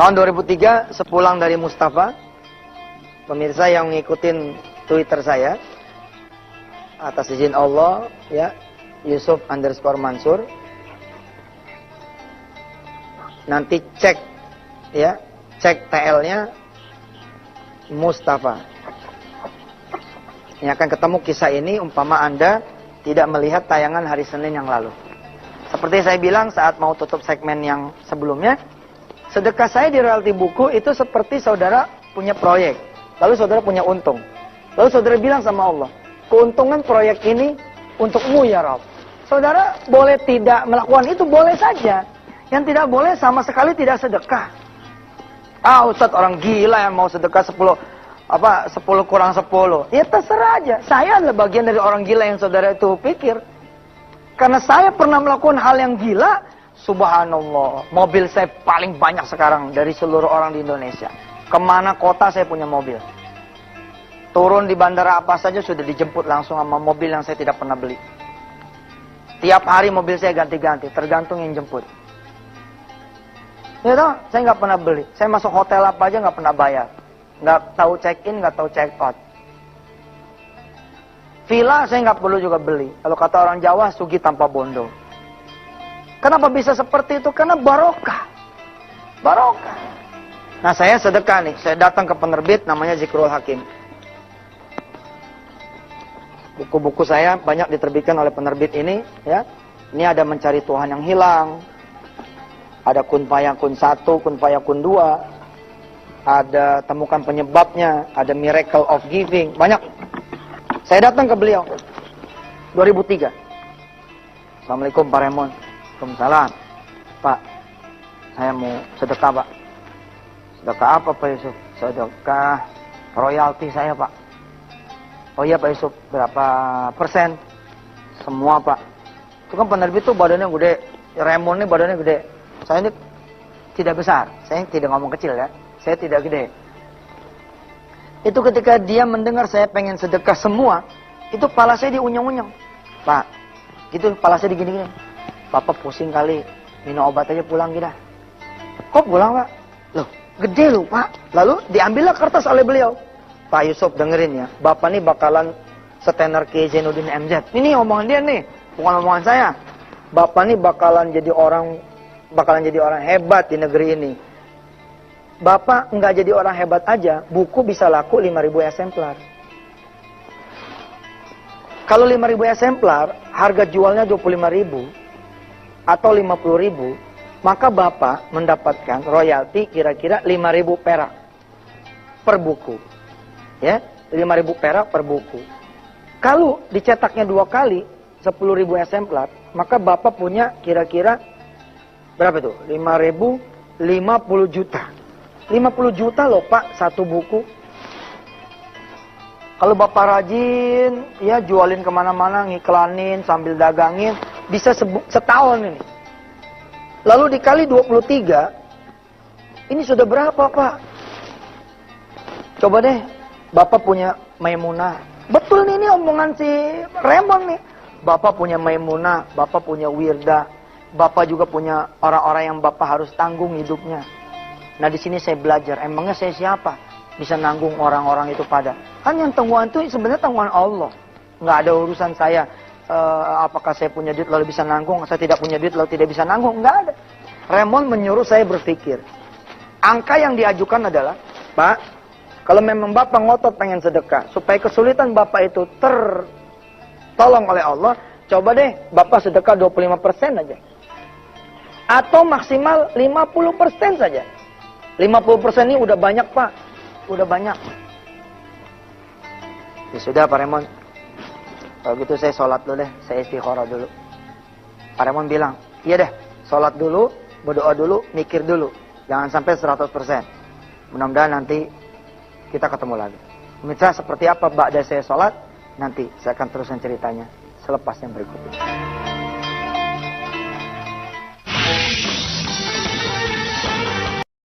Tahun 2003, sepulang dari Mustafa, pemirsa yang ngikutin Twitter saya, atas izin Allah, ya, Yusuf_Mansur, nanti cek, ya, cek TL-nya Mustafa. Ini akan ketemu kisah ini umpama Anda tidak melihat tayangan hari Senin yang lalu. Seperti saya bilang saat mau tutup segmen yang sebelumnya, sedekah saya di royalti buku itu seperti saudara punya proyek, lalu saudara punya untung. Lalu saudara bilang sama Allah, keuntungan proyek ini untukmu ya Rabb. Saudara boleh tidak melakukan itu, boleh saja. Yang tidak boleh sama sekali tidak sedekah. Ustaz orang gila yang mau sedekah 10 kurang 10. Ya terserah aja. Saya adalah bagian dari orang gila yang saudara itu pikir. Karena saya pernah melakukan hal yang gila, subhanallah. Mobil saya paling banyak sekarang dari seluruh orang di Indonesia. Kemana kota saya punya mobil. Turun di bandara apa saja sudah dijemput langsung sama mobil yang saya tidak pernah beli. Tiap hari mobil saya ganti-ganti, tergantung yang jemput. Ya toh, saya nggak pernah beli. Saya masuk hotel apa aja nggak pernah bayar. Nggak tahu check-in, nggak tahu check-out. Villa saya nggak perlu juga beli. Kalau kata orang Jawa, sugi tanpa bondo. Kenapa bisa seperti itu? Karena barokah. Barokah. Nah saya sedekah nih. Saya datang ke penerbit namanya Zikrul Hakim. Buku-buku saya banyak diterbitkan oleh penerbit ini. Ya. Ini ada Mencari Tuhan yang Hilang. Ada Kun Fayakun 1, Kun Fayakun 2. Ada Temukan Penyebabnya. Ada Miracle of Giving. Banyak. Saya datang ke beliau 2003. Assalamualaikum Pak Raymond. Waalaikumsalam. Pak, saya mau sedekah Pak. Sedekah apa Pak Yusuf? Sedekah royalti saya Pak. Oh iya Pak Yusuf, berapa persen? Semua Pak. Itu kan penerbit tuh badannya gede. Raymond ini badannya gede. Saya ini tidak besar. Saya tidak ngomong kecil ya. Saya tidak gede. Itu ketika dia mendengar saya pengen sedekah semua, itu kepala saya diunyeng-unyeng. Pak, gitu kepala saya digini-gini. Bapak pusing kali, minum obat aja pulang kita. Kok pulang Pak? Loh, gede loh Pak. Lalu diambillah kertas oleh beliau. Pak Yusuf dengerin ya, Bapak nih bakalan setenar Kiai Zainuddin MZ. Ini omongan dia nih, bukan omongan saya. Bapak nih bakalan jadi orang hebat di negeri ini. Bapak nggak jadi orang hebat aja, buku bisa laku 5.000 eksemplar. Kalau 5.000 eksemplar, harga jualnya 25.000 atau 50.000, maka Bapak mendapatkan royalti kira-kira 5.000 perak per buku. Ya, 5.000 perak per buku. Kalau dicetaknya 2 kali, 10.000 eksemplar, maka Bapak punya kira-kira berapa tuh? 5.000, 50 juta. 50 juta loh Pak, satu buku. Kalau Bapak rajin, ya jualin kemana-mana, ngiklanin, sambil dagangin, bisa setahun ini. Lalu dikali 23, ini sudah berapa Pak? Coba deh, Bapak punya Maimunah. Betul nih, ini omongan si Raymond nih. Bapak punya Maimunah, Bapak punya Wirda. Bapak juga punya orang-orang yang Bapak harus tanggung hidupnya. Nah di sini saya belajar, emangnya saya siapa? Bisa nanggung orang-orang itu pada. Kan yang tanggungan itu sebenarnya tanggungan Allah. Nggak ada urusan saya, apakah saya punya duit lalu bisa nanggung, saya tidak punya duit lalu tidak bisa nanggung. Nggak ada. Raymond menyuruh saya berpikir. Angka yang diajukan adalah, Pak, kalau memang Bapak ngotot pengen sedekah, supaya kesulitan Bapak itu tertolong oleh Allah, coba deh Bapak sedekah 25% aja. Atau maksimal 50% saja. 50% ini udah banyak Pak. Udah banyak. Ya sudah Pak Raymond. Kalau gitu saya sholat dulu deh. Saya istikharah dulu. Pak Raymond bilang, iya deh. Sholat dulu, berdoa dulu, mikir dulu. Jangan sampai 100%. Mudah-mudahan nanti kita ketemu lagi. Pemirsa seperti apa ba'da saya sholat? Nanti saya akan teruskan ceritanya selepas yang berikut ini.